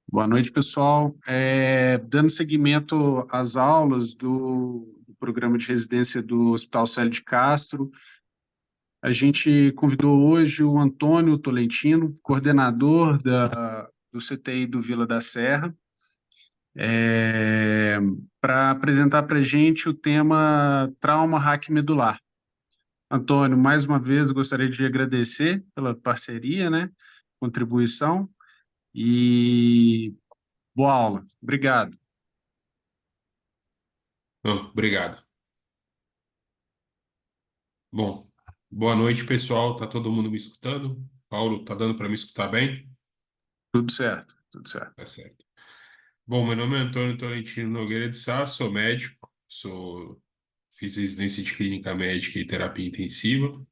Boa noite, pessoal. Dando seguimento às aulas do programa de residência do Hospital Célio de Castro, a gente convidou hoje o Antônio Tolentino, coordenador do CTI do Vila da Serra, para apresentar para a gente o tema trauma raquimedular. Antônio, mais uma vez, gostaria de agradecer pela parceria, né, contribuição e boa aula. Obrigado. Não, obrigado. Bom, boa noite, pessoal. Tá todo mundo me escutando? Paulo, tá dando para me escutar bem? Tudo certo, tudo certo. Tá certo. Bom, meu nome é Antônio Tolentino Nogueira de Sá, sou médico, fiz residência de clínica médica e terapia intensiva,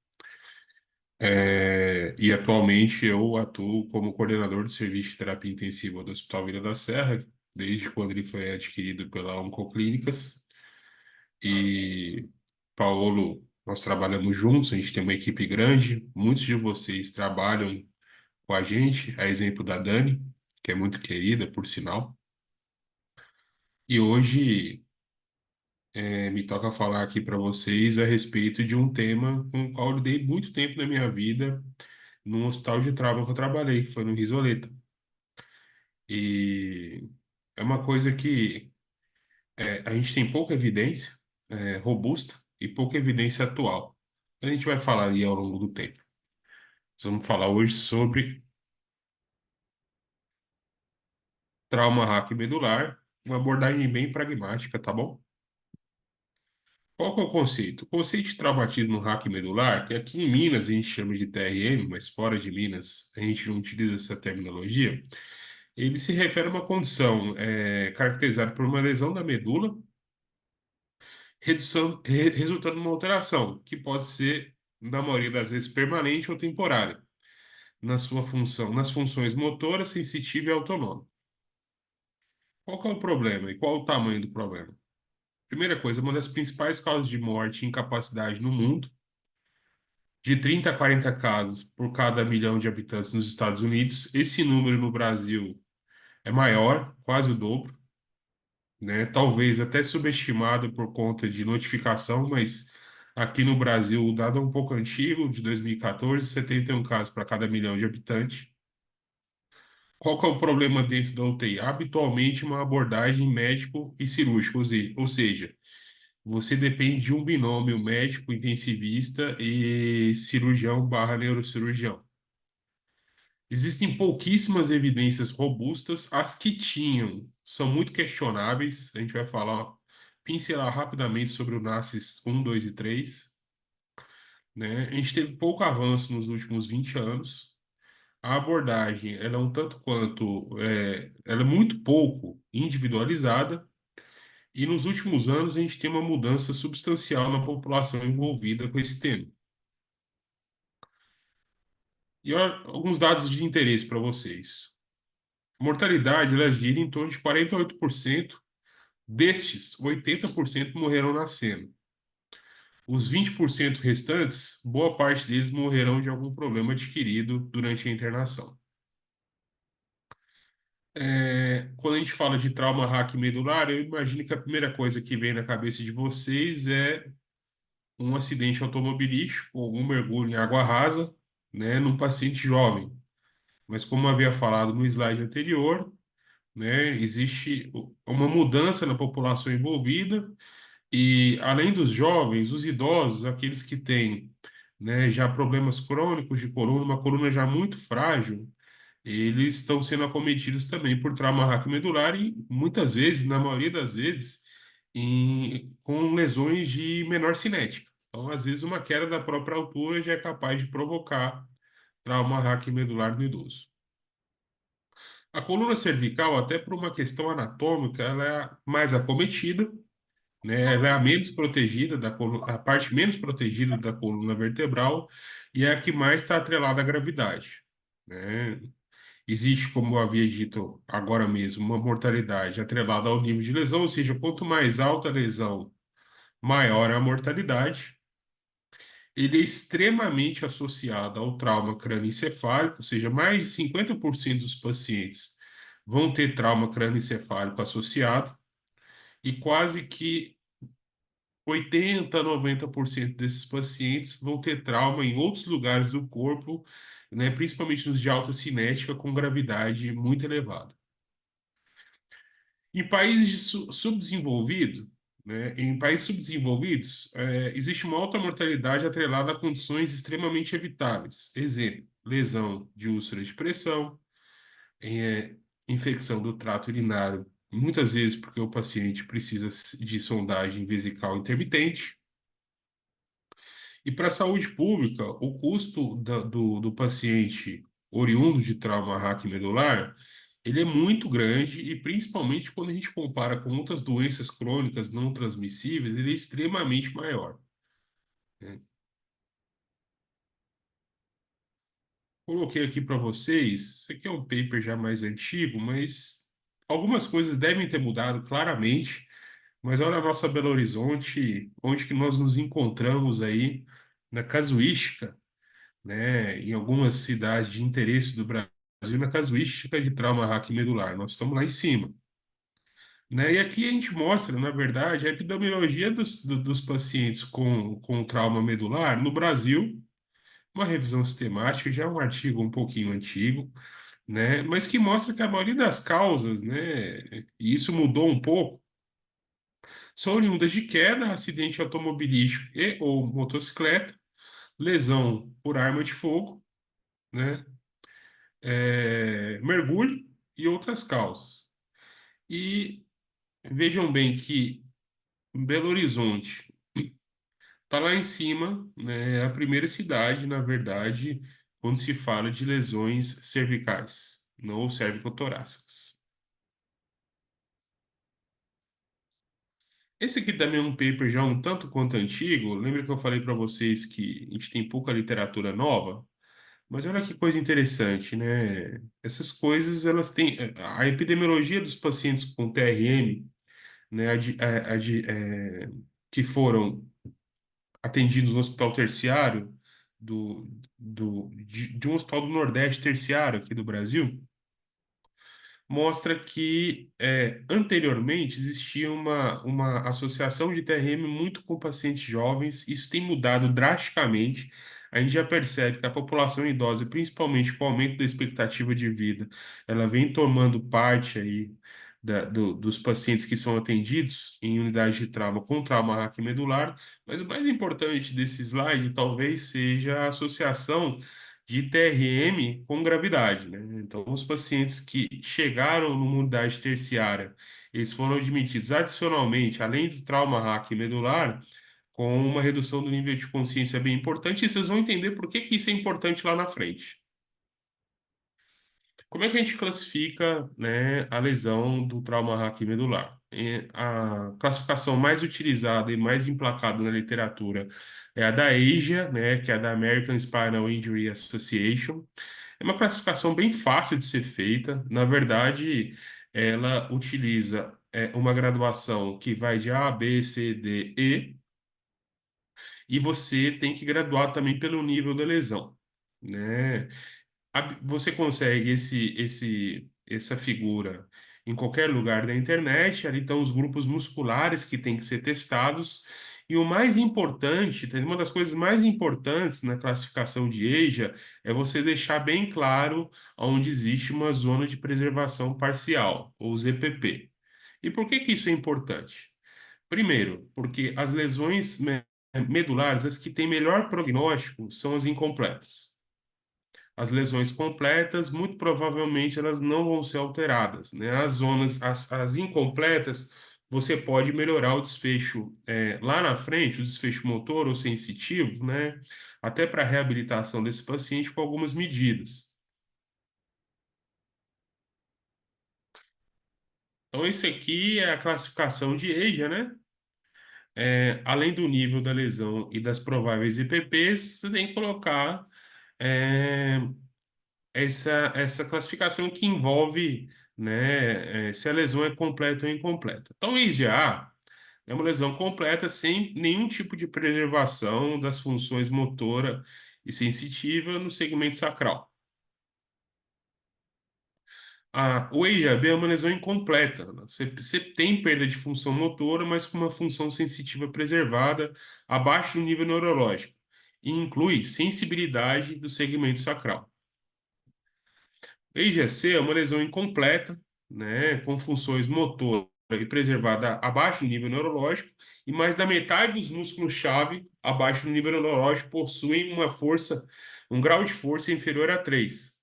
e atualmente eu atuo como coordenador do serviço de terapia intensiva do Hospital Vila da Serra, desde quando ele foi adquirido pela Oncoclínicas. E Paulo, nós trabalhamos juntos, a gente tem uma equipe grande, muitos de vocês trabalham com a gente, a exemplo da Dani, que é muito querida, por sinal. E hoje me toca falar aqui para vocês a respeito de um tema com o qual eu lidei muito tempo na minha vida num hospital de trauma que eu trabalhei, que foi no Risoleta. E é uma coisa que a gente tem pouca evidência robusta e pouca evidência atual. A gente vai falar ali ao longo do tempo. Nós vamos falar hoje sobre trauma raquimedular, uma abordagem bem pragmática, tá bom? Qual que é o conceito? O conceito de traumatismo raquimedular, que aqui em Minas a gente chama de TRM, mas fora de Minas a gente não utiliza essa terminologia, ele se refere a uma condição caracterizada por uma lesão da medula, resultando numa alteração, que pode ser, na maioria das vezes, permanente ou temporária, na sua função, nas funções motora, sensitiva e autonômica. Qual que é o problema e qual o tamanho do problema? Primeira coisa, uma das principais causas de morte e incapacidade no mundo, de 30 a 40 casos por cada milhão de habitantes nos Estados Unidos. Esse número no Brasil é maior, quase o dobro, né? Talvez até subestimado por conta de notificação, mas aqui no Brasil o dado é um pouco antigo, de 2014, 71 casos para cada milhão de habitantes. Qual que é o problema dentro da UTI? Habitualmente uma abordagem médico e cirúrgico, ou seja, você depende de um binômio médico intensivista e cirurgião barra neurocirurgião. Existem pouquíssimas evidências robustas, as que tinham são muito questionáveis. A gente vai falar, pincelar rapidamente sobre o NACIS 1, 2 e 3, né? A gente teve pouco avanço nos últimos 20 anos. A abordagem, ela é um tanto quanto, ela é muito pouco individualizada, e nos últimos anos a gente tem uma mudança substancial na população envolvida com esse tema. E olha, alguns dados de interesse para vocês. A mortalidade, ela gira em torno de 48%. Destes, 80% morreram nascendo. Os 20% restantes, boa parte deles morrerão de algum problema adquirido durante a internação. Quando a gente fala de trauma raquimedular, eu imagino que a primeira coisa que vem na cabeça de vocês é um acidente automobilístico ou um mergulho em água rasa, né, num paciente jovem. Mas como eu havia falado no slide anterior, né, existe uma mudança na população envolvida e, além dos jovens, os idosos, aqueles que têm, né, já problemas crônicos de coluna, uma coluna já muito frágil, eles estão sendo acometidos também por trauma raquimedular e, muitas vezes, na maioria das vezes, com lesões de menor cinética. Então, às vezes, uma queda da própria altura já é capaz de provocar trauma raquimedular no idoso. A coluna cervical, até por uma questão anatômica, ela é a mais acometida, né? Ela é a menos protegida da coluna, a parte menos protegida da coluna vertebral e é a que mais está atrelada à gravidade, né? Existe, como eu havia dito agora mesmo, uma mortalidade atrelada ao nível de lesão, ou seja, quanto mais alta a lesão, maior é a mortalidade. Ele é extremamente associado ao trauma crânioencefálico, ou seja, mais de 50% dos pacientes vão ter trauma crânioencefálico associado e quase que 80 a 90% desses pacientes vão ter trauma em outros lugares do corpo, né, principalmente nos de alta cinética com gravidade muito elevada. Em países subdesenvolvidos, né, em países subdesenvolvidos, existe uma alta mortalidade atrelada a condições extremamente evitáveis. Exemplo, lesão de úlcera de pressão, é, infecção do trato urinário, muitas vezes porque o paciente precisa de sondagem vesical intermitente. E para a saúde pública, o custo do paciente oriundo de trauma raquimedular, ele é muito grande e principalmente quando a gente compara com outras doenças crônicas não transmissíveis, ele é extremamente maior, né? Coloquei aqui para vocês, isso aqui é um paper já mais antigo, mas algumas coisas devem ter mudado claramente, mas olha a nossa Belo Horizonte, onde que nós nos encontramos aí na casuística, né, em algumas cidades de interesse do Brasil, na casuística de trauma raquimedular. Nós estamos lá em cima, né? E aqui a gente mostra, na verdade, a epidemiologia dos pacientes com trauma medular no Brasil, uma revisão sistemática, já é um artigo um pouquinho antigo, né? Mas que mostra que a maioria das causas, né, e isso mudou um pouco, são oriundas de queda, acidente automobilístico e ou motocicleta, lesão por arma de fogo, né? Mergulho e outras causas. E vejam bem que Belo Horizonte está lá em cima, né, é a primeira cidade, na verdade, quando se fala de lesões cervicais, não cervicotorácicas. Esse aqui também é um paper já um tanto quanto antigo. Lembra que eu falei para vocês que a gente tem pouca literatura nova? Mas olha que coisa interessante, né? Essas coisas, elas têm... A epidemiologia dos pacientes com TRM, né, que foram atendidos no hospital terciário de um hospital do Nordeste terciário aqui do Brasil, mostra que anteriormente existia uma associação de TRM muito com pacientes jovens. Isso tem mudado drasticamente. A gente já percebe que a população idosa, principalmente com o aumento da expectativa de vida, ela vem tomando parte aí dos pacientes que são atendidos em unidade de trauma com trauma raquimedular. Mas o mais importante desse slide talvez seja a associação de TRM com gravidade, né? Então, os pacientes que chegaram numa unidade terciária, eles foram admitidos adicionalmente, além do trauma raquimedular, com uma redução do nível de consciência bem importante, e vocês vão entender por que que isso é importante lá na frente. Como é que a gente classifica, né, a lesão do trauma raquimedular? A classificação mais utilizada e mais emplacada na literatura é a da ASIA, né, que é a da American Spinal Injury Association. É uma classificação bem fácil de ser feita. Na verdade, ela utiliza uma graduação que vai de A, B, C, D, e você tem que graduar também pelo nível da lesão, né? Você consegue essa figura em qualquer lugar da internet. Ali estão os grupos musculares que têm que ser testados. E o mais importante, uma das coisas mais importantes na classificação de EJA é você deixar bem claro onde existe uma zona de preservação parcial, ou ZPP. E por que que isso é importante? Primeiro, porque as lesões medulares, as que têm melhor prognóstico, são as incompletas. As lesões completas, muito provavelmente, elas não vão ser alteradas, né? As incompletas, você pode melhorar o desfecho lá na frente, o desfecho motor ou sensitivo, né? Até para a reabilitação desse paciente com algumas medidas. Então, esse aqui é a classificação de EJA, né? Além do nível da lesão e das prováveis IPPs, você tem que colocar é, essa classificação que envolve, né, se a lesão é completa ou incompleta. Então, IgA é uma lesão completa sem nenhum tipo de preservação das funções motora e sensitiva no segmento sacral. O EIJB é uma lesão incompleta. Você tem perda de função motora, mas com uma função sensitiva preservada abaixo do nível neurológico, e inclui sensibilidade do segmento sacral. EIGC é uma lesão incompleta, né, com funções motoras e preservada abaixo do nível neurológico, e mais da metade dos músculos-chave abaixo do nível neurológico possuem uma força, um grau de força inferior a 3.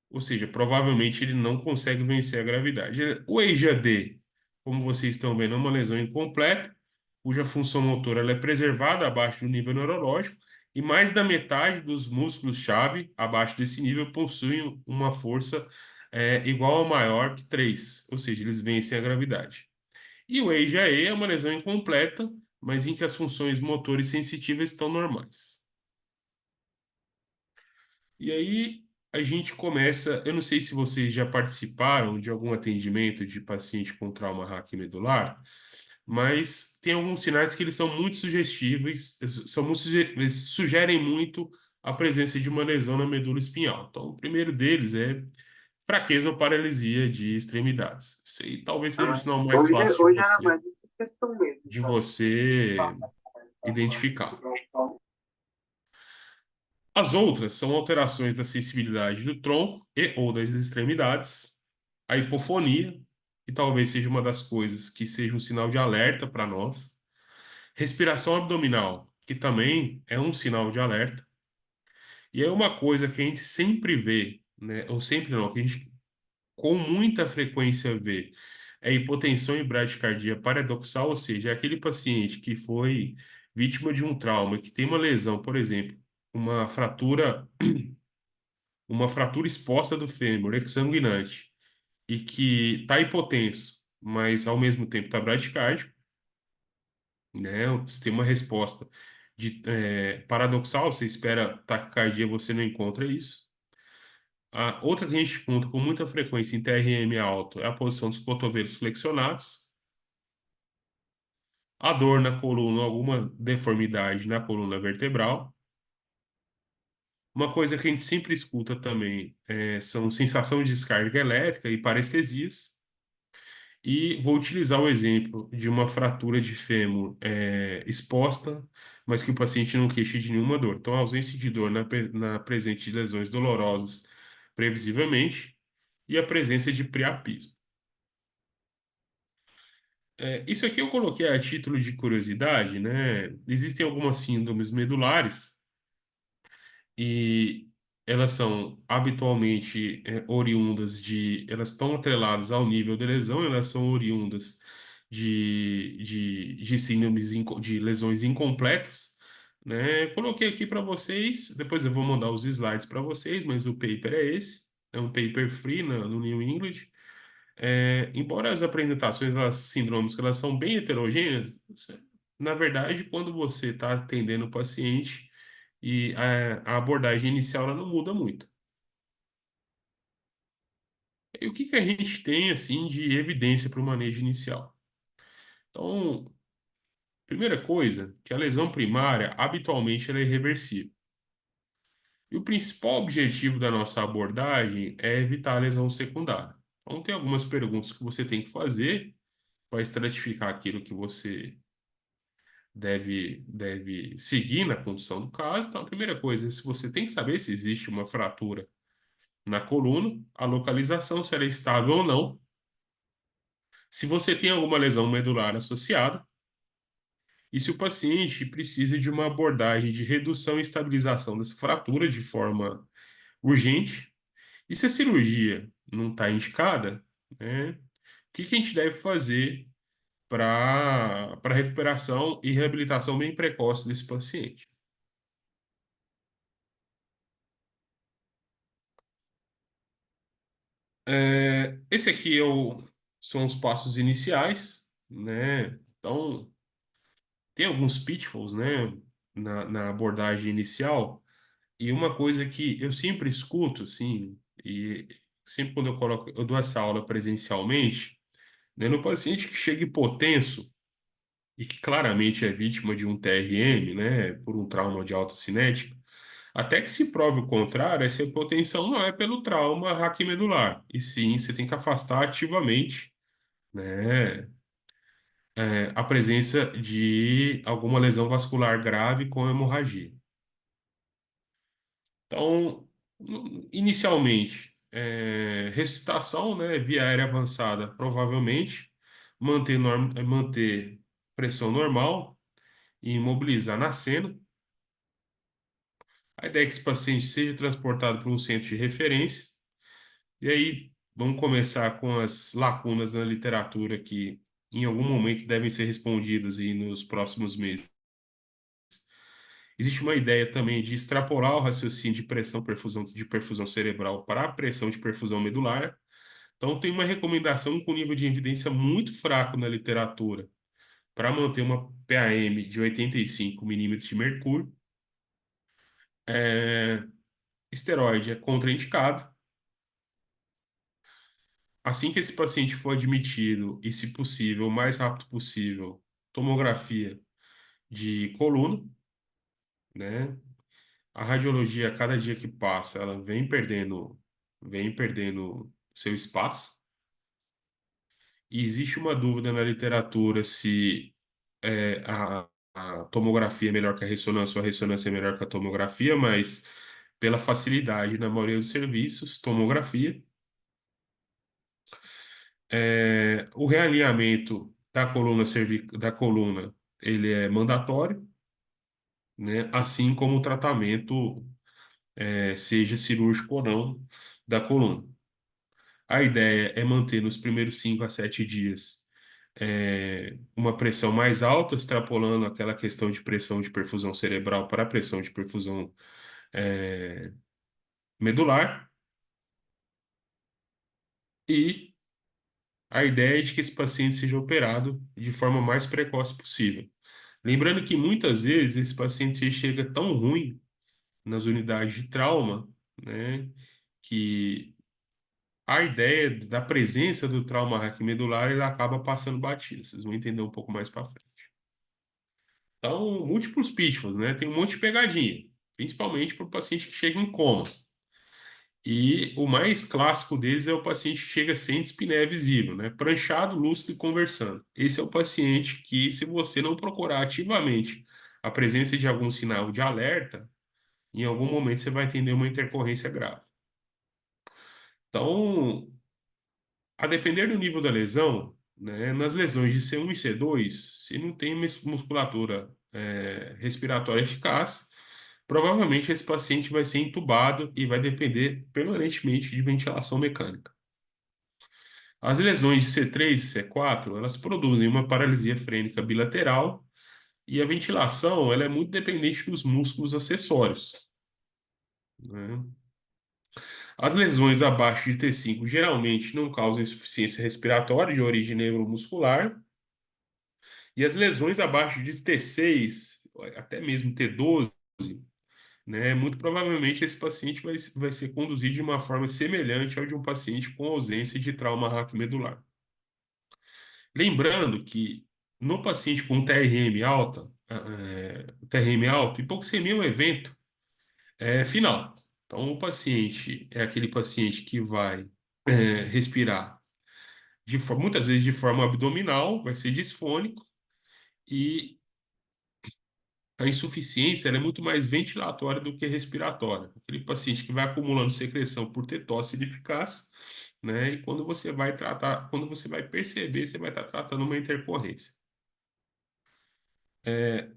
Ou seja, provavelmente ele não consegue vencer a gravidade. O EIJD, como vocês estão vendo, é uma lesão incompleta, cuja função motora ela é preservada abaixo do nível neurológico, e mais da metade dos músculos-chave abaixo desse nível possuem uma força igual ou maior que 3, ou seja, eles vencem a gravidade. E o EIJE é uma lesão incompleta, mas em que as funções motoras sensitivas estão normais. E aí a gente começa. Eu não sei se vocês já participaram de algum atendimento de paciente com trauma raquimedular, mas tem alguns sinais que eles são muito sugestivos, eles sugerem muito a presença de uma lesão na medula espinhal. Então, o primeiro deles é fraqueza ou paralisia de extremidades. Isso aí talvez seja o sinal mais fácil Hoje era mais essa questão mesmo, de sabe? você identificar. As outras são alterações da sensibilidade do tronco e ou das extremidades, a hipofonia, que talvez seja uma das coisas que seja um sinal de alerta para nós, respiração abdominal, que também é um sinal de alerta, e é uma coisa que a gente sempre vê, né, ou sempre não, que a gente com muita frequência vê, é hipotensão e bradicardia paradoxal, ou seja, é aquele paciente que foi vítima de um trauma, que tem uma lesão, por exemplo, uma fratura exposta do fêmur, exsanguinante, e que está hipotenso, mas ao mesmo tempo está bradicárdico, né? Você tem uma resposta paradoxal, você espera taquicardia, você não encontra isso. A outra que a gente encontra com muita frequência em TRM alto é a posição dos cotovelos flexionados. A dor na coluna, alguma deformidade na coluna vertebral. Uma coisa que a gente sempre escuta também são sensação de descarga elétrica e parestesias. E vou utilizar o exemplo de uma fratura de fêmur exposta, mas que o paciente não queixa de nenhuma dor. Então, a ausência de dor na presente de lesões dolorosas, previsivelmente, e a presença de priapismo. Isso aqui eu coloquei a título de curiosidade, né? Existem algumas síndromes medulares e elas são habitualmente oriundas elas estão atreladas ao nível de lesão, elas são oriundas de síndromes, de lesões incompletas, né? Coloquei aqui para vocês, depois eu vou mandar os slides para vocês, mas o paper é esse, é um paper free no New England. Embora as apresentações das sindrômicas elas são bem heterogêneas, na verdade, quando você está atendendo o paciente e a abordagem inicial ela não muda muito. E o que que a gente tem assim de evidência para o manejo inicial? Então, primeira coisa, que a lesão primária habitualmente ela é irreversível. E o principal objetivo da nossa abordagem é evitar a lesão secundária. Então, tem algumas perguntas que você tem que fazer para estratificar aquilo que você deve seguir na condução do caso. Então, a primeira coisa é se você tem que saber se existe uma fratura na coluna, a localização, se ela é estável ou não, se você tem alguma lesão medular associada e se o paciente precisa de uma abordagem de redução e estabilização dessa fratura de forma urgente. E se a cirurgia não está indicada, né, o que que a gente deve fazer para recuperação e reabilitação bem precoce desse paciente? Esse aqui são os passos iniciais, né? Então, tem alguns pitfalls, né, na abordagem inicial, e uma coisa que eu sempre escuto, assim, e sempre quando eu dou essa aula presencialmente, né, no paciente que chega hipotenso e que claramente é vítima de um TRM, né, por um trauma de alta cinética, Até que se prove o contrário, essa hipotensão não é pelo trauma raquimedular, e sim você tem que afastar ativamente, né, a presença de alguma lesão vascular grave com hemorragia. Então, inicialmente, ressuscitação, né, via aérea avançada, provavelmente, manter pressão normal e imobilizar na cena. A ideia é que esse paciente seja transportado para um centro de referência. E aí, vamos começar com as lacunas na literatura que, em algum momento, devem ser respondidas aí nos próximos meses. Existe uma ideia também de extrapolar o raciocínio de perfusão cerebral para a pressão de perfusão medular. Então, tem uma recomendação com nível de evidência muito fraco na literatura para manter uma PAM de 85 milímetros de mercúrio. É, Esteroide é contraindicado. Assim que esse paciente for admitido, e se possível, o mais rápido possível, tomografia de coluna, né? A radiologia, a cada dia que passa, ela vem perdendo seu espaço. E existe uma dúvida na literatura se a tomografia é melhor que a ressonância ou a ressonância é melhor que a tomografia, mas pela facilidade na maioria dos serviços, tomografia. O realinhamento da coluna, ele é mandatório, né? Assim como o tratamento, seja cirúrgico ou não, da coluna. A ideia é manter nos primeiros 5 a 7 dias uma pressão mais alta, extrapolando aquela questão de pressão de perfusão cerebral para a pressão de perfusão é, medular. E a ideia é de que esse paciente seja operado de forma mais precoce possível. Lembrando que muitas vezes esse paciente chega tão ruim nas unidades de trauma, né, que a ideia da presença do trauma raquimedular ele acaba passando batido. Vocês vão entender um pouco mais para frente. Então, múltiplos pitfalls, né? Tem um monte de pegadinha, principalmente para o paciente que chega em coma. E o mais clássico deles é o paciente que chega sem dispneia visível, né? Pranchado, lúcido e conversando. Esse é o paciente que, se você não procurar ativamente a presença de algum sinal de alerta, em algum momento você vai entender uma intercorrência grave. Então, a depender do nível da lesão, né, nas lesões de C1 e C2, se não tem musculatura respiratória eficaz, provavelmente esse paciente vai ser entubado e vai depender permanentemente de ventilação mecânica. As lesões de C3 e C4, elas produzem uma paralisia frênica bilateral e a ventilação ela é muito dependente dos músculos acessórios, né? As lesões abaixo de T5 geralmente não causam insuficiência respiratória de origem neuromuscular, e as lesões abaixo de T6, até mesmo T12, né, muito provavelmente esse paciente vai ser conduzido de uma forma semelhante ao de um paciente com ausência de trauma raquimedular. Lembrando que no paciente com TRM alta, TRM alto, hipoxemia é um evento final. Então, o paciente é aquele paciente que vai respirar muitas vezes de forma abdominal, vai ser disfônico, e a insuficiência ela é muito mais ventilatória do que respiratória. Aquele paciente que vai acumulando secreção por ter tosse ineficaz, né? E quando você vai tratar, quando você vai perceber, você vai estar tratando uma intercorrência.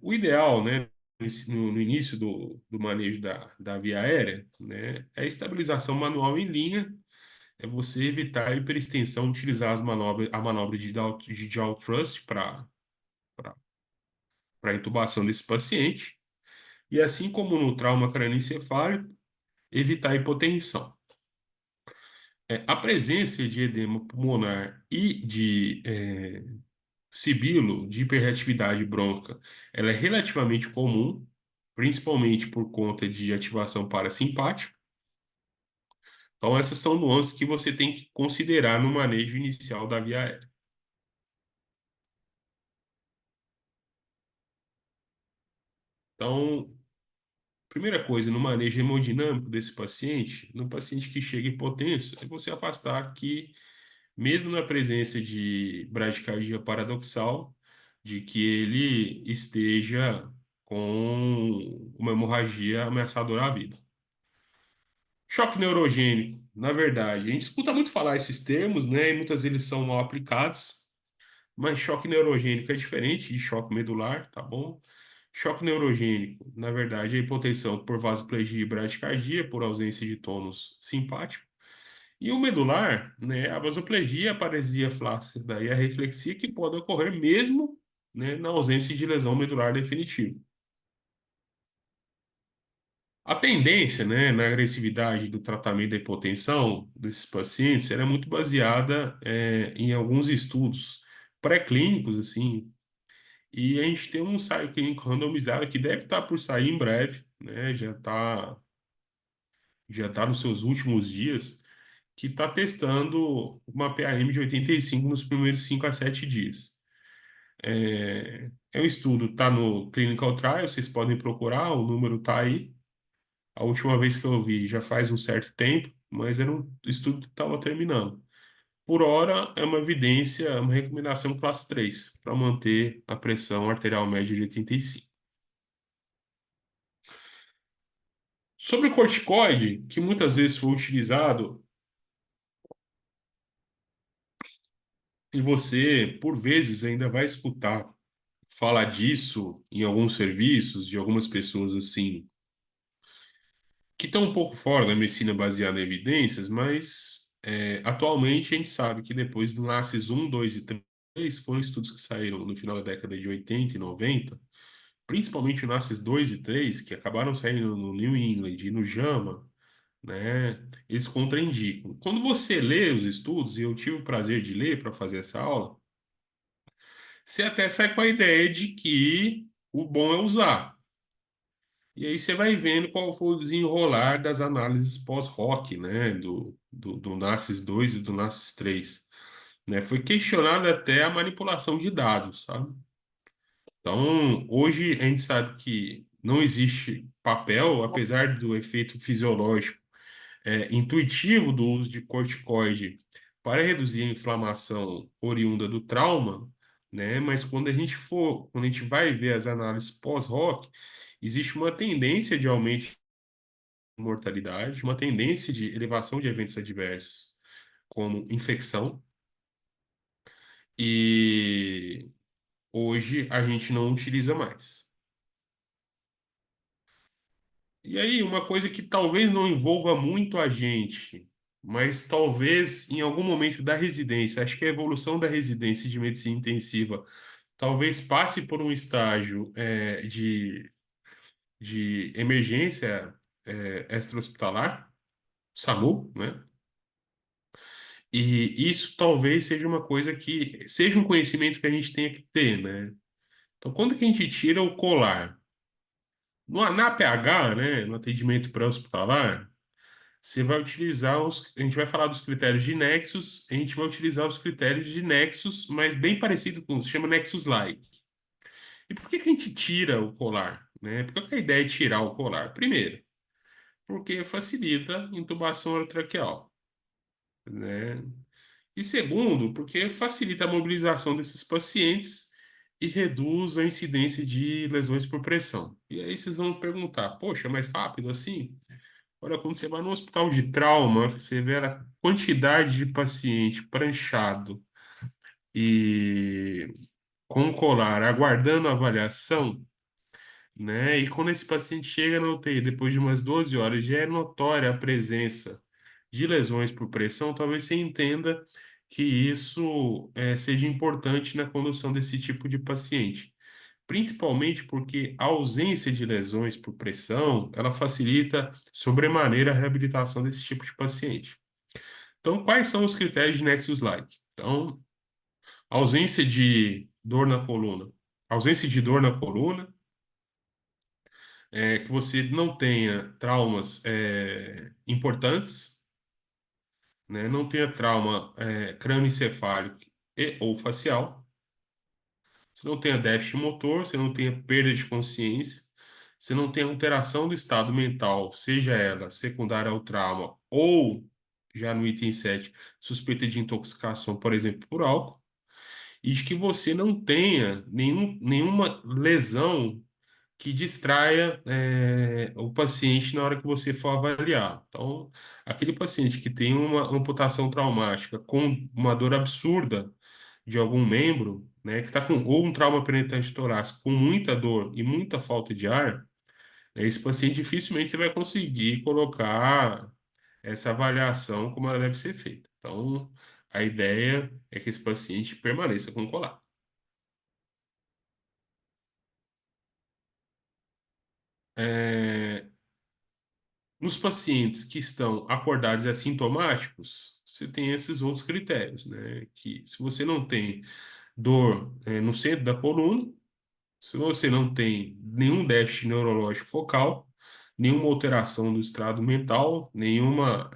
O ideal, né, no início do manejo da via aérea, né, é a estabilização manual em linha, é você evitar a hiperextensão, utilizar a manobra de jaw thrust para a intubação desse paciente, e assim como no trauma crânioencefálico, evitar a hipotensão. A presença de edema pulmonar e de sibilo, de hiperreatividade brônquica, ela é relativamente comum, principalmente por conta de ativação parasimpática. Então, essas são nuances que você tem que considerar no manejo inicial da via aérea. Então, Primeira coisa, no manejo hemodinâmico desse paciente, no paciente que chega hipotenso, é você afastar que, mesmo na presença de bradicardia paradoxal, de que ele esteja com uma hemorragia ameaçadora à vida. Choque neurogênico, na verdade, a gente escuta muito falar esses termos, né? E muitas vezes são mal aplicados, mas choque neurogênico é diferente de choque medular, tá bom? Choque neurogênico, na verdade, é hipotensão por vasoplegia e bradicardia, por ausência de tônus simpático. E o medular, né, a vasoplegia, a paresia flácida e a reflexia que pode ocorrer mesmo, né, na ausência de lesão medular definitiva. A tendência, né, na agressividade do tratamento da hipotensão desses pacientes, ela é muito baseada em alguns estudos pré-clínicos, assim, e a gente tem um ensaio clínico randomizado que deve estar por sair em breve, né, já tá nos seus últimos dias, que está testando uma PAM de 85 nos primeiros 5 a 7 dias. É um estudo, está no Clinical Trial, vocês podem procurar, o número está aí. A última vez que eu vi já faz um certo tempo, mas era um estudo que estava terminando. Por hora, é uma evidência, uma recomendação classe 3 para manter a pressão arterial média de 85. Sobre o corticoide, que muitas vezes foi utilizado, e você, por vezes, ainda vai escutar falar disso em alguns serviços, de algumas pessoas assim, que estão um pouco fora da medicina baseada em evidências, mas atualmente a gente sabe que depois do NACES 1, 2 e 3, foram estudos que saíram no final da década de 80 e 90, principalmente o NACES 2 e 3, que acabaram saindo no New England e no JAMA, né? Eles contraindicam. Quando você lê os estudos, e eu tive o prazer de ler para fazer essa aula, você até sai com a ideia de que o bom é usar. E aí você vai vendo qual foi o desenrolar das análises pós-hoc, né, do NACES 2 e do NACES 3, né? Foi questionado até a manipulação de dados, sabe? Então, hoje a gente sabe que não existe papel, apesar do efeito fisiológico intuitivo do uso de corticoide para reduzir a inflamação oriunda do trauma, né? Mas quando a gente vai ver as análises pós-hoc, existe uma tendência de aumento de mortalidade, uma tendência de elevação de eventos adversos, como infecção, e hoje a gente não utiliza mais. E aí, uma coisa que talvez não envolva muito a gente, mas talvez em algum momento da residência, acho que a evolução da residência de medicina intensiva talvez passe por um estágio de emergência extra-hospitalar, SAMU, né? E isso talvez seja uma coisa que seja um conhecimento que a gente tenha que ter, né? Então, quando que a gente tira o colar? Na PH, né, no atendimento pré-hospitalar, você vai utilizar a gente vai falar dos critérios de Nexus, a gente vai utilizar os critérios de Nexus, mas bem parecido com, se chama Nexus-like. E por que que a gente tira o colar, né? Por que a ideia é tirar o colar? Primeiro, porque facilita a intubação orotraqueal, né? E segundo, porque facilita a mobilização desses pacientes e reduz a incidência de lesões por pressão. E aí vocês vão perguntar, poxa, mais rápido assim? Olha, quando você vai no hospital de trauma, você vê a quantidade de paciente pranchado e com colar aguardando avaliação, né? E quando esse paciente chega na UTI depois de umas 12 horas, já é notória a presença de lesões por pressão, talvez você entenda que isso seja importante na condução desse tipo de paciente. Principalmente porque a ausência de lesões por pressão, ela facilita sobremaneira a reabilitação desse tipo de paciente. Então, quais são os critérios de Nexus Like? Então, ausência de dor na coluna. Ausência de dor na coluna, que você não tenha traumas importantes, né? Não tenha trauma crânioencefálico e ou facial, você não tenha déficit motor, você não tenha perda de consciência, você não tem alteração do estado mental, seja ela secundária ao trauma ou, já no item 7, suspeita de intoxicação, por exemplo, por álcool, e de que você não tenha nenhuma lesão que distraia o paciente na hora que você for avaliar. Então, aquele paciente que tem uma amputação traumática com uma dor absurda de algum membro, né, que está com ou um trauma penetrante torácico com muita dor e muita falta de ar, né, esse paciente dificilmente você vai conseguir colocar essa avaliação como ela deve ser feita. Então, a ideia é que esse paciente permaneça com colar. É, Nos pacientes que estão acordados e assintomáticos, você tem esses outros critérios, né? Que se você não tem dor, no centro da coluna, se você não tem nenhum déficit neurológico focal, nenhuma alteração do estado mental, nenhuma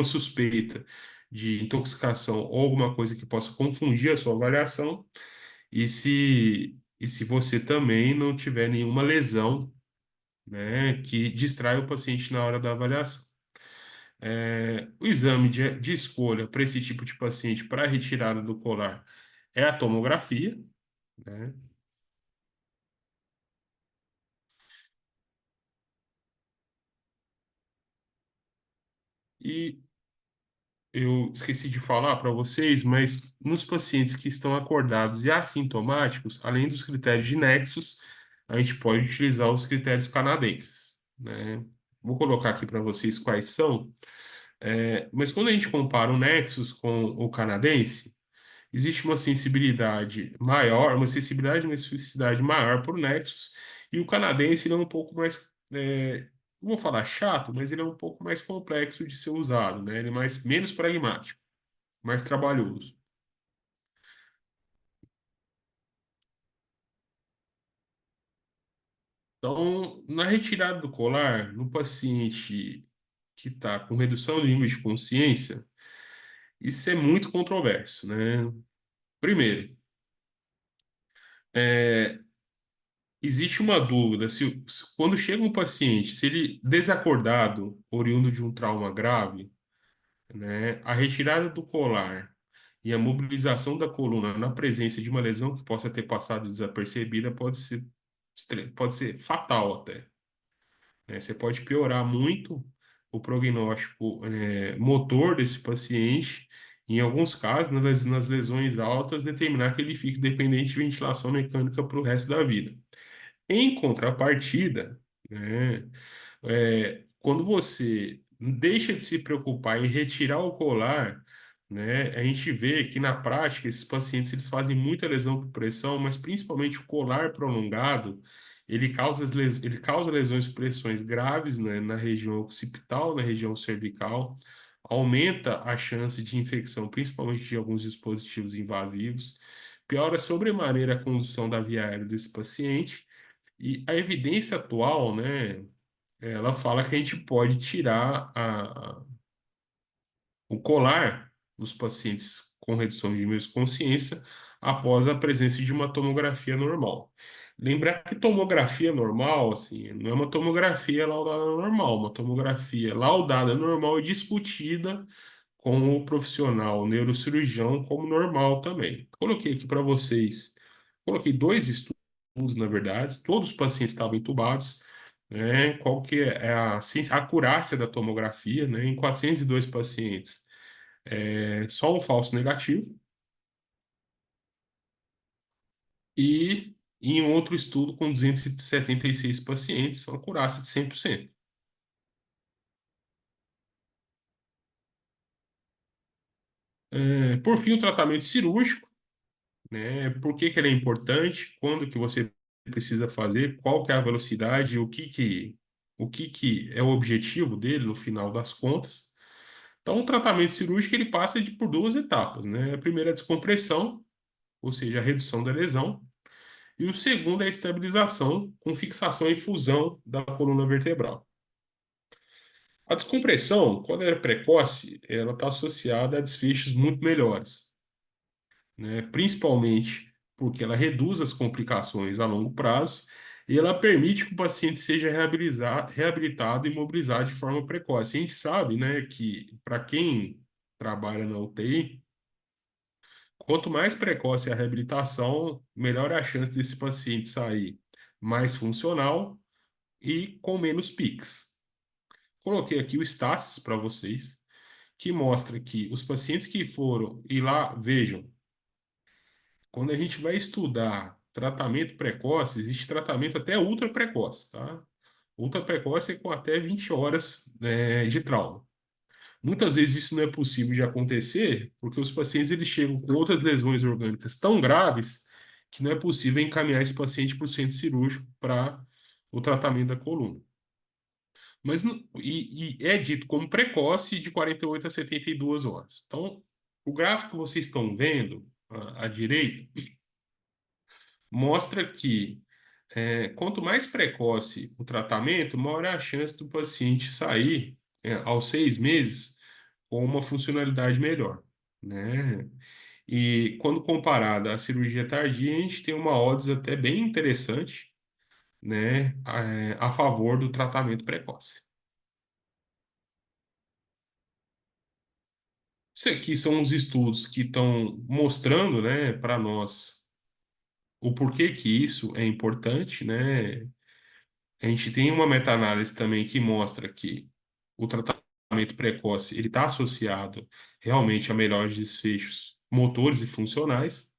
suspeita de intoxicação ou alguma coisa que possa confundir a sua avaliação, e se você também não tiver nenhuma lesão, né, que distrai o paciente na hora da avaliação. O exame de escolha para esse tipo de paciente para retirada do colar é a tomografia, né? E eu esqueci de falar para vocês, mas nos pacientes que estão acordados e assintomáticos, além dos critérios de nexus, a gente pode utilizar os critérios canadenses, né? Vou colocar aqui para vocês quais são. Mas quando a gente compara o nexus com o canadense, existe uma sensibilidade maior, uma sensibilidade e uma especificidade maior para o Nexus, e o canadense ele é um pouco mais, não vou falar chato, mas ele é um pouco mais complexo de ser usado, né? Ele é menos pragmático, mais trabalhoso. Então, na retirada do colar, no paciente que está com redução do nível de consciência, isso é muito controverso, né? Primeiro, é, existe uma dúvida quando chega um paciente, se ele desacordado, oriundo de um trauma grave, né, a retirada do colar e a mobilização da coluna na presença de uma lesão que possa ter passado desapercebida pode ser fatal até, né? Você pode piorar muito o prognóstico motor desse paciente. Em alguns casos, nas lesões altas, determinar que ele fique dependente de ventilação mecânica para o resto da vida. Em contrapartida, né, quando você deixa de se preocupar em retirar o colar, né, a gente vê que na prática esses pacientes eles fazem muita lesão por pressão, mas principalmente o colar prolongado, ele causa lesões por pressões graves, né, na região occipital, na região cervical, aumenta a chance de infecção, principalmente de alguns dispositivos invasivos, piora sobremaneira a condução da via aérea desse paciente. E a evidência atual, né, ela fala que a gente pode tirar o colar nos pacientes com redução de níveis de consciência após a presença de uma tomografia normal. Lembrar que tomografia normal, assim, não é uma tomografia laudada normal, uma tomografia laudada normal e discutida com o profissional neurocirurgião como normal também. Coloquei aqui para vocês, coloquei dois estudos, na verdade, todos os pacientes estavam entubados, né? Qual que é a acurácia da tomografia, né? Em 402 pacientes, só um falso negativo, e em outro estudo com 276 pacientes, uma acurácia de 100%. Por fim, o tratamento cirúrgico, né? Por que que ele é importante? Quando que você precisa fazer? Qual que é a velocidade? O que que é o objetivo dele no final das contas? Então, o tratamento cirúrgico ele passa por duas etapas, né? A primeira é a descompressão, ou seja, a redução da lesão, e o segundo é a estabilização com fixação e fusão da coluna vertebral. A descompressão, quando ela é precoce, ela está associada a desfechos muito melhores, né? Principalmente porque ela reduz as complicações a longo prazo E ela permite que o paciente seja reabilitado e mobilizado de forma precoce. A gente sabe, né, que para quem trabalha na UTI, quanto mais precoce a reabilitação, melhor é a chance desse paciente sair mais funcional e com menos piques. Coloquei aqui o Stasis para vocês, que mostra que os pacientes que foram, e lá, vejam, quando a gente vai estudar tratamento precoce, existe tratamento até ultra precoce, tá? Ultra precoce é com até 20 horas, de trauma. Muitas vezes isso não é possível de acontecer, porque os pacientes eles chegam com outras lesões orgânicas tão graves que não é possível encaminhar esse paciente para o centro cirúrgico para o tratamento da coluna. Mas e é dito como precoce de 48 a 72 horas. Então, o gráfico que vocês estão vendo à direita mostra que quanto mais precoce o tratamento, maior é a chance do paciente sair aos 6 meses com uma funcionalidade melhor, né? E quando comparada à cirurgia tardia, a gente tem uma odds até bem interessante, né, a favor do tratamento precoce. Isso aqui são os estudos que estão mostrando, né, para nós o porquê que isso é importante, né? A gente tem uma meta-análise também que mostra que o tratamento precoce ele está associado realmente a melhores desfechos motores e funcionais.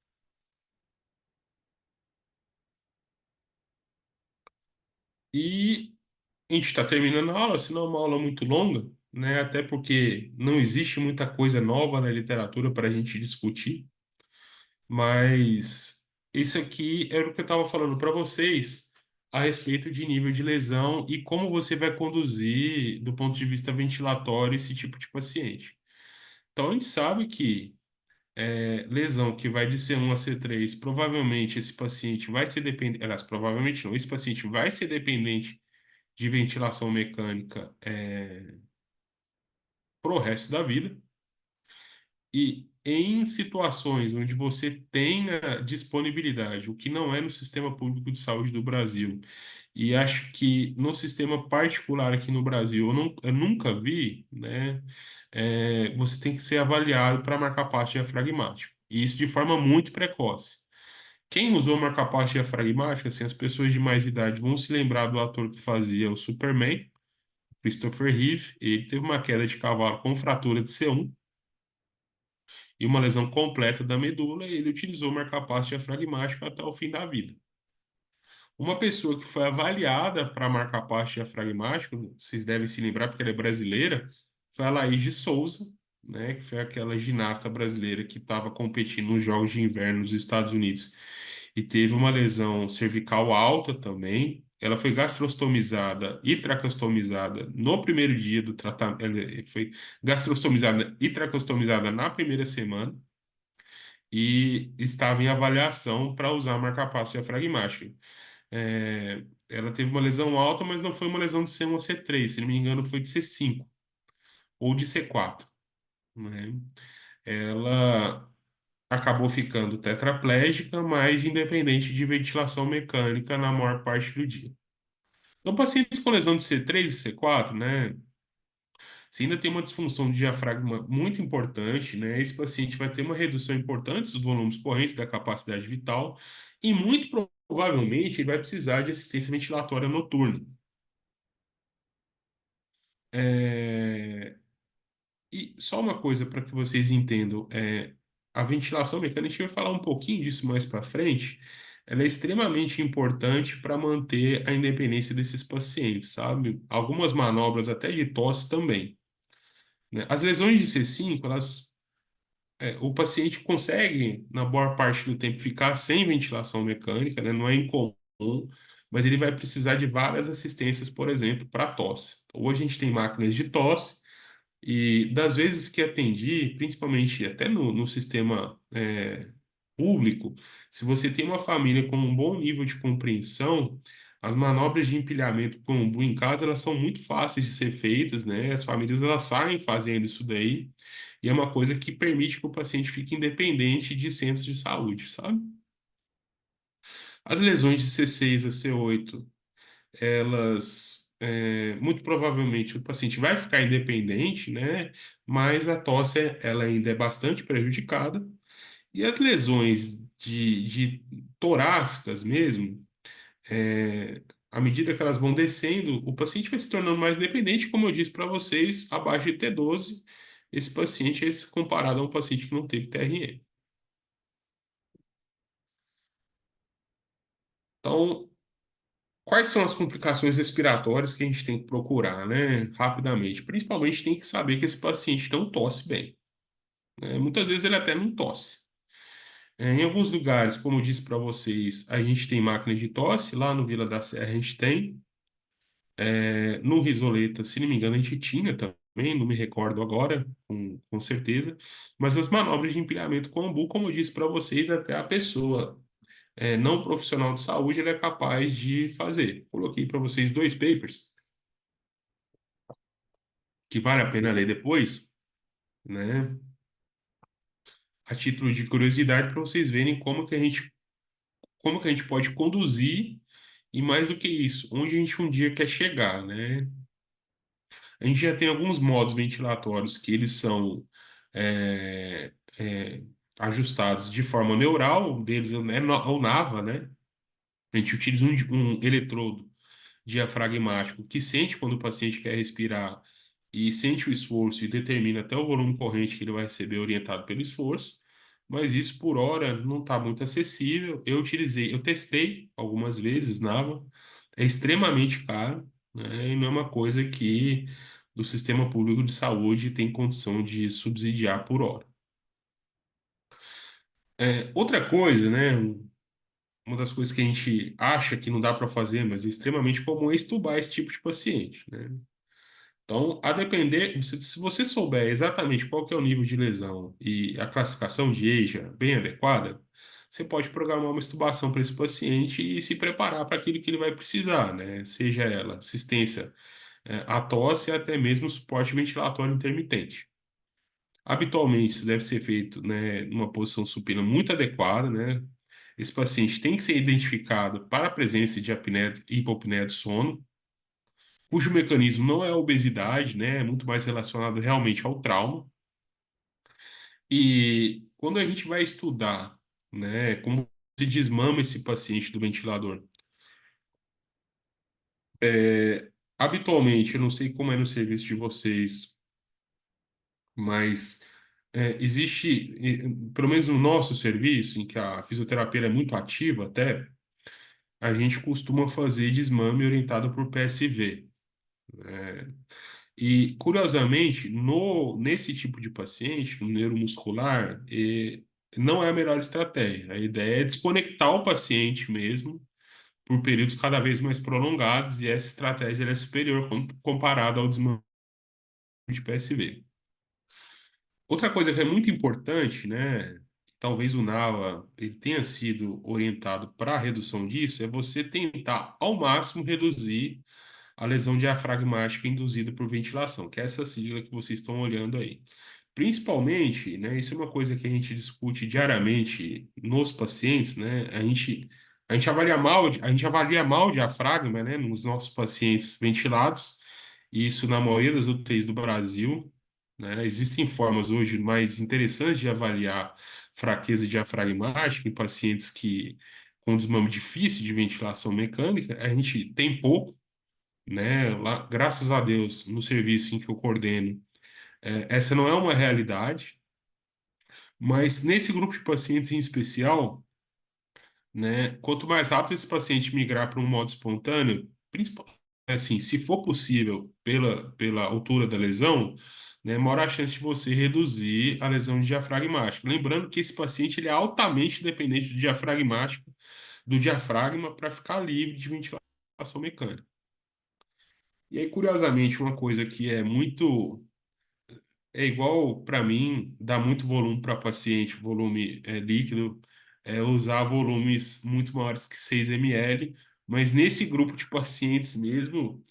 E a gente está terminando a aula, senão é uma aula muito longa, né? Até porque não existe muita coisa nova na literatura para a gente discutir. Mas isso aqui era o que eu estava falando para vocês a respeito de nível de lesão e como você vai conduzir, do ponto de vista ventilatório, esse tipo de paciente. Então, a gente sabe que lesão que vai de C1 a C3, provavelmente esse paciente vai ser dependente, aliás, provavelmente não, esse paciente vai ser dependente de ventilação mecânica pro resto da vida. E em situações onde você tenha disponibilidade, o que não é no sistema público de saúde do Brasil, e acho que no sistema particular aqui no Brasil, eu nunca vi, né? Você tem que ser avaliado para marca-passo diafragmático. E isso de forma muito precoce. Quem usou marca-passo diafragmático, assim, as pessoas de mais idade vão se lembrar do ator que fazia o Superman, Christopher Reeve. Ele teve uma queda de cavalo com fratura de C1 e uma lesão completa da medula, e ele utilizou o marca-passo diafragmático até o fim da vida. Uma pessoa que foi avaliada para marca-passo diafragmático, vocês devem se lembrar porque ela é brasileira, foi a Laís de Souza, né, que foi aquela ginasta brasileira que estava competindo nos Jogos de Inverno nos Estados Unidos e teve uma lesão cervical alta também. Ela foi gastrostomizada e tracostomizada no primeiro dia do tratamento. Ela foi gastrostomizada e tracostomizada na primeira semana e estava em avaliação para usar marca-passo diafragmático. Ela teve uma lesão alta, mas não foi uma lesão de C1 a C3, se não me engano, foi de C5 ou de C4, né? Ela acabou ficando tetraplégica, mas independente de ventilação mecânica na maior parte do dia. Então, pacientes com lesão de C3 e C4, né? Se ainda tem uma disfunção de diafragma muito importante, né? Esse paciente vai ter uma redução importante dos volumes correntes da capacidade vital e muito provavelmente ele vai precisar de assistência ventilatória noturna. É, E só uma coisa para que vocês entendam, a ventilação mecânica, a gente vai falar um pouquinho disso mais para frente, ela é extremamente importante para manter a independência desses pacientes, sabe? Algumas manobras até de tosse também, né? As lesões de C5, o paciente consegue, na boa parte do tempo, ficar sem ventilação mecânica, né? Não é incomum, mas ele vai precisar de várias assistências, por exemplo, para tosse. Hoje a gente tem máquinas de tosse, e das vezes que atendi, principalmente até no sistema público, se você tem uma família com um bom nível de compreensão, as manobras de empilhamento com umbu em casa, elas são muito fáceis de ser feitas, né? As famílias, elas saem fazendo isso daí, e é uma coisa que permite que o paciente fique independente de centros de saúde, sabe? As lesões de C6 a C8, elas, muito provavelmente o paciente vai ficar independente, né? Mas a tosse, ela ainda é bastante prejudicada. E as lesões de torácicas mesmo, à medida que elas vão descendo, o paciente vai se tornando mais dependente, como eu disse para vocês, abaixo de T12, esse paciente é comparado a um paciente que não teve TRM. Então, quais são as complicações respiratórias que a gente tem que procurar, né? Rapidamente. Principalmente tem que saber que esse paciente não tosse bem, né? Muitas vezes ele até não tosse. Em alguns lugares, como eu disse para vocês, a gente tem máquina de tosse, lá no Vila da Serra a gente tem. No Risoleta, se não me engano, a gente tinha também, não me recordo agora, com certeza. Mas as manobras de empilhamento com ambu, como eu disse para vocês, até a pessoa não profissional de saúde ele é capaz de fazer. Coloquei para vocês dois papers que vale a pena ler depois, né? A título de curiosidade para vocês verem como que a gente pode conduzir e mais do que isso, onde a gente um dia quer chegar, né? A gente já tem alguns modos ventilatórios que eles são é, é, ajustados de forma neural, um deles o NAVA, né? A gente utiliza um eletrodo diafragmático que sente quando o paciente quer respirar e sente o esforço e determina até o volume corrente que ele vai receber orientado pelo esforço, mas isso por hora não está muito acessível. Eu testei algumas vezes NAVA, é extremamente caro, né, e não é uma coisa que o sistema público de saúde tem condição de subsidiar por hora. Outra coisa, né, uma das coisas que a gente acha que não dá para fazer, mas é extremamente comum, é estubar esse tipo de paciente, né? Então, a depender, se você souber exatamente qual que é o nível de lesão e a classificação de EJA bem adequada, você pode programar uma extubação para esse paciente e se preparar para aquilo que ele vai precisar, né? Seja ela assistência à tosse, até mesmo suporte ventilatório intermitente. Habitualmente, isso deve ser feito, né, numa posição supina muito adequada, né? Esse paciente tem que ser identificado para a presença de apneia e hipopneia do sono, cujo mecanismo não é a obesidade, né? É muito mais relacionado realmente ao trauma. E quando a gente vai estudar, né, como se desmama esse paciente do ventilador, habitualmente, eu não sei como é no serviço de vocês, mas existe, pelo menos no nosso serviço, em que a fisioterapia é muito ativa até, a gente costuma fazer desmame orientado por PSV. E, curiosamente, nesse tipo de paciente, no neuromuscular, não é a melhor estratégia. A ideia é desconectar o paciente mesmo por períodos cada vez mais prolongados, e essa estratégia ela é superior comparada ao desmame de PSV. Outra coisa que é muito importante, né? Talvez o NAVA ele tenha sido orientado para a redução disso, é você tentar ao máximo reduzir a lesão diafragmática induzida por ventilação, que é essa sigla que vocês estão olhando aí. Principalmente, né, isso é uma coisa que a gente discute diariamente nos pacientes, né? A gente avalia mal o diafragma, né, nos nossos pacientes ventilados, e isso na maioria das UTIs do Brasil, né? Existem formas hoje mais interessantes de avaliar fraqueza diafragmática em pacientes que com desmame difícil de ventilação mecânica, a gente tem pouco, né? Lá, graças a Deus, no serviço em que eu coordeno, essa não é uma realidade, mas nesse grupo de pacientes em especial, né? Quanto mais rápido esse paciente migrar para um modo espontâneo, assim, se for possível pela altura da lesão, né, maior a chance de você reduzir a lesão diafragmática. Lembrando que esse paciente ele é altamente dependente do diafragma para ficar livre de ventilação mecânica. E aí, curiosamente, uma coisa que é igual para mim, dá muito volume para paciente, volume líquido, é usar volumes muito maiores que 6 ml, mas nesse grupo de pacientes mesmo,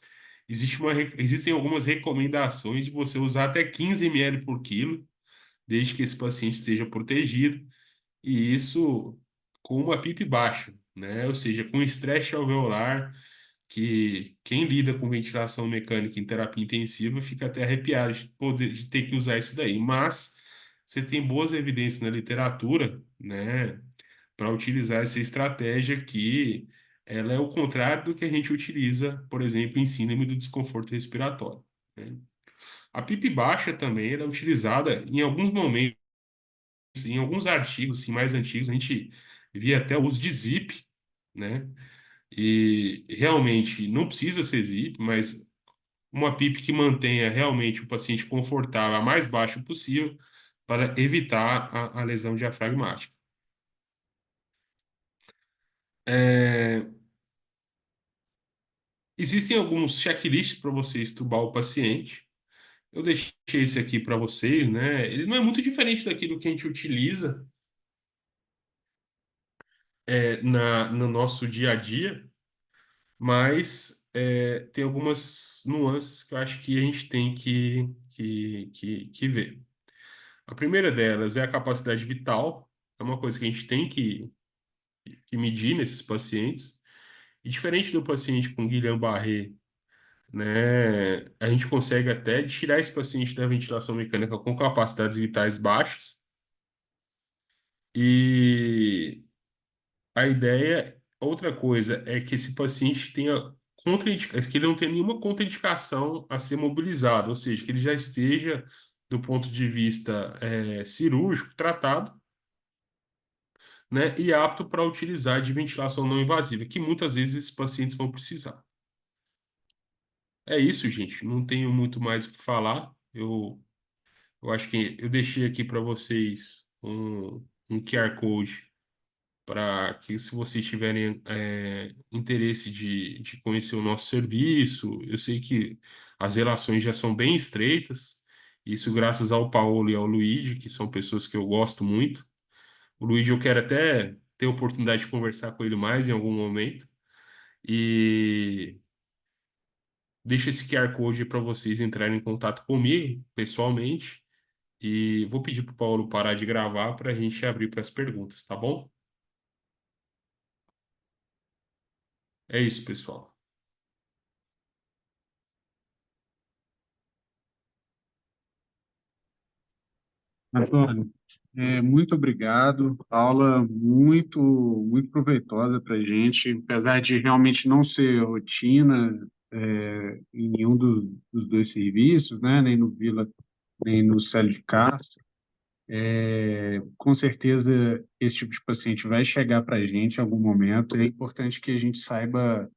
existem algumas recomendações de você usar até 15 ml por quilo, desde que esse paciente esteja protegido, e isso com uma PIP baixa, né? Ou seja, com estresse alveolar, que quem lida com ventilação mecânica em terapia intensiva fica até arrepiado de poder de ter que usar isso daí. Mas você tem boas evidências na literatura, né, para utilizar essa estratégia que ela é o contrário do que a gente utiliza, por exemplo, em síndrome do desconforto respiratório, né? A PIP baixa também ela é utilizada em alguns momentos, em alguns artigos assim, mais antigos, a gente via até o uso de zip, né? E realmente não precisa ser zip, mas uma PIP que mantenha realmente o paciente confortável a mais baixo possível para evitar a lesão diafragmática. É, existem alguns checklists para você estubar o paciente. Eu deixei esse aqui para vocês, né? Ele não é muito diferente daquilo que a gente utiliza no nosso dia a dia, mas tem algumas nuances que eu acho que a gente tem que ver. A primeira delas é a capacidade vital, é uma coisa que a gente tem que medir nesses pacientes. E diferente do paciente com Guillain-Barré, né, a gente consegue até tirar esse paciente da ventilação mecânica com capacidades vitais baixas. E a ideia, outra coisa, é que esse paciente tenha contraindicação, que ele não tenha nenhuma contraindicação a ser mobilizado, ou seja, que ele já esteja, do ponto de vista cirúrgico, tratado, né, e apto para utilizar de ventilação não invasiva, que muitas vezes esses pacientes vão precisar. É isso, gente. Não tenho muito mais o que falar. Eu acho que eu deixei aqui para vocês um QR Code para que, se vocês tiverem interesse de conhecer o nosso serviço, eu sei que as relações já são bem estreitas, isso graças ao Paulo e ao Luigi, que são pessoas que eu gosto muito. O Luigi, eu quero até ter a oportunidade de conversar com ele mais em algum momento. E deixo esse QR Code para vocês entrarem em contato comigo pessoalmente. E vou pedir para o Paulo parar de gravar para a gente abrir para as perguntas, tá bom? É isso, pessoal. Antônio, muito obrigado. Aula muito proveitosa para a gente, apesar de realmente não ser rotina em nenhum dos dois serviços, né? Nem no Vila, nem no Célio de Castro. Com certeza, esse tipo de paciente vai chegar para a gente em algum momento. É importante que a gente saiba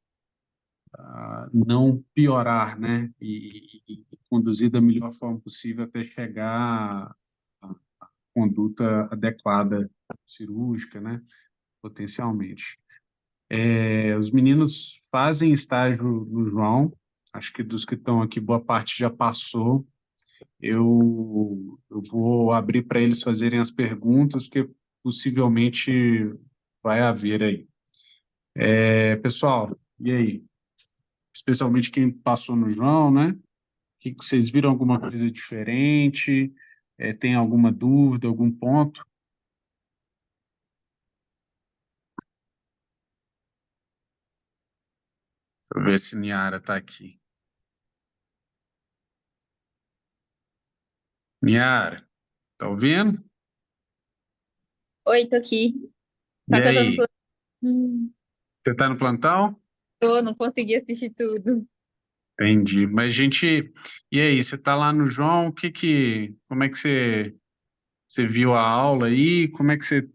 não piorar, né? E conduzir da melhor forma possível até chegar conduta adequada cirúrgica, né? Potencialmente. Os meninos fazem estágio no João, acho que dos que estão aqui, boa parte já passou. Eu vou abrir para eles fazerem as perguntas, porque possivelmente vai haver aí. Pessoal, e aí? Especialmente quem passou no João, né? Que vocês viram alguma coisa diferente? Tem alguma dúvida, algum ponto? Deixa eu ver se Niara está aqui. Niara, tá ouvindo? Oi, tô aqui. E Só que eu tô no aí? plano. Você está no plantão? Não consegui assistir tudo. Entendi. Mas, gente, e aí? Você está lá no João? Como é que você viu a aula aí? Como é que você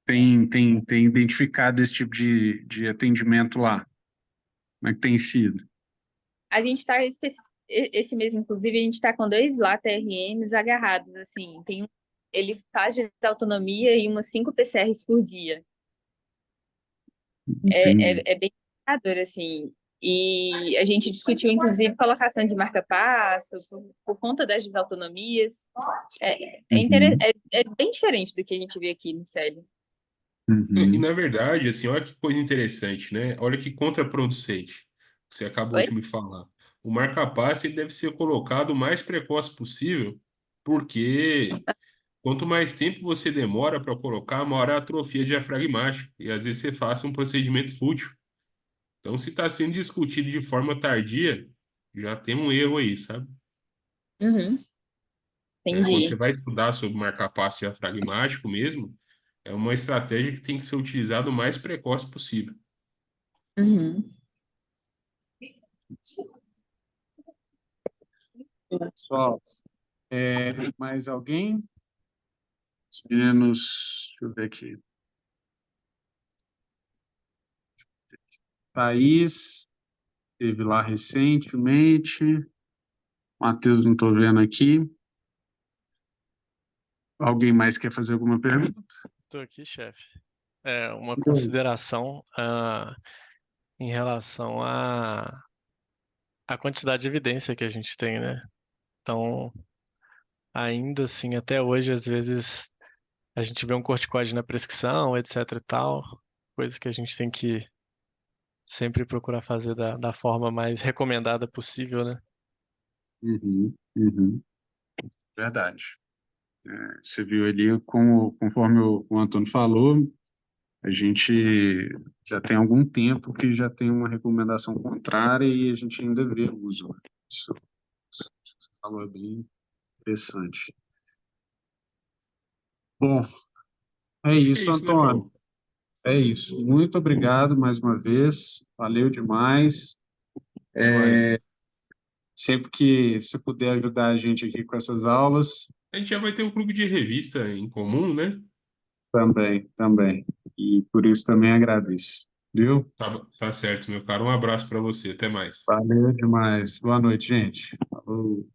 tem identificado esse tipo de atendimento lá? Como é que tem sido? A gente tá, esse mês, inclusive, a gente tá com dois Lata RMs agarrados, assim. Ele faz de autonomia e umas 5 PCRs por dia. Entendi. É bem desafiador, assim. E a gente discutiu, inclusive, colocação de marca-passo por conta das desautonomias. Uhum. É bem diferente do que a gente vê aqui no CELI. E, Uhum. na verdade, assim, olha que coisa interessante, né? Olha que contraproducente que você acabou Oi? de me falar. O marca-passo ele deve ser colocado o mais precoce possível, porque Quanto mais tempo você demora para colocar, maior é a atrofia diafragmática. E às vezes você faça um procedimento fútil. Então, se está sendo discutido de forma tardia, já tem um erro aí, sabe? Uhum, Quando você entendi. vai estudar sobre marcapasso diafragmático mesmo, é uma estratégia que tem que ser utilizada o mais precoce possível. Uhum. Pessoal, mais alguém? Os meninos, deixa eu ver aqui. Thaís, esteve lá recentemente. Matheus, não estou vendo aqui. Alguém mais quer fazer alguma pergunta? Tô aqui, chefe. Uma consideração em relação à quantidade de evidência que a gente tem, né? Então, ainda assim, até hoje, às vezes, a gente vê um corticoide na prescrição, etc e tal, coisas que a gente tem que sempre procurar fazer da forma mais recomendada possível, né? Uhum, uhum. Verdade. Você viu ali, conforme o Antônio falou, a gente já tem algum tempo que já tem uma recomendação contrária e a gente ainda vê o uso. Isso que você falou é bem interessante. Bom, é Acho que é isso, isso, né, Antônio. Paulo? É isso. Muito obrigado mais uma vez. Valeu demais. Até mais. Sempre que você puder ajudar a gente aqui com essas aulas, A gente já vai ter um clube de revista em comum, né? também, também. E por isso também agradeço. Viu? Tá certo, meu caro. Um abraço para você. Até mais. Valeu demais. Boa noite, gente. Falou.